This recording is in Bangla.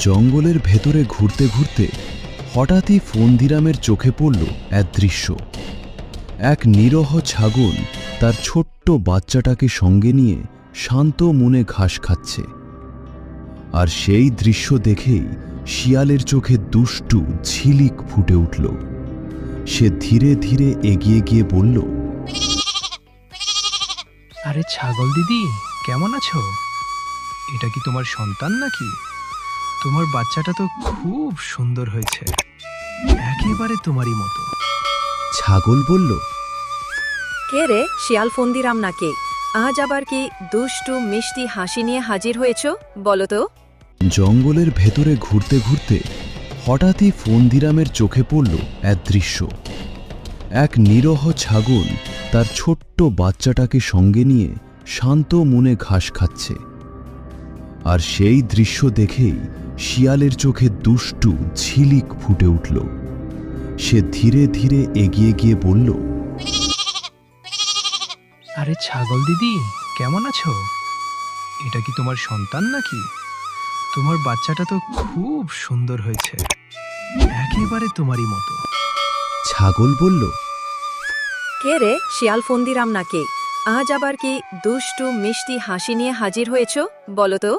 জঙ্গলের ভেতরে ঘুরতে ঘুরতে হঠাৎই ফন্দিরামের চোখে পড়ল এক দৃশ্য। এক নিরহ ছাগল তার ছোট্ট বাচ্চাটাকে সঙ্গে নিয়ে শান্ত মনে ঘাস খাচ্ছে। আর সেই দৃশ্য দেখেই শিয়ালের চোখে দুষ্টু ঝিলিক ফুটে উঠল। সে ধীরে ধীরে এগিয়ে গিয়ে বলল, আরে ছাগল দিদি, কেমন আছো? এটা কি তোমার সন্তান নাকি? তোমার বাচ্চাটা তো খুব সুন্দর হয়েছে, একেবারে তোমারই মতো। ছাগল বলল, কে রে, শিয়াল ফন্দিরাম নাকি? আজ আবার কি দুষ্টু মিষ্টি হাসি নিয়ে হাজির হয়েছ, বলো তো? জঙ্গলের ভেতরে ঘুরতে ঘুরতে হঠাৎই ফন্দিরামের চোখে পড়ল এক দৃশ্য। এক নিরহ ছাগল তার ছোট্ট বাচ্চাটাকে সঙ্গে নিয়ে শান্ত মনে ঘাস খাচ্ছে। আর সেই দৃশ্য দেখেই শিয়ালের চোখে দুষ্টু ঝিলিক ফুটে উঠল। সে ধীরে ধীরে এগিয়ে গিয়ে বলল, আরে ছাগল দিদি, কেমন আছো? এটা কি তোমার সন্তান নাকি? তোমার বাচ্চাটা তো খুব সুন্দর হয়েছে, একেবারে তোমারই মতো। ছাগল বলল, কে রে, শিয়াল ফন্দিরাম নাকি? আজ আবার কি দুষ্টু মিষ্টি হাসি নিয়ে হাজির হয়েছ, বলো তো?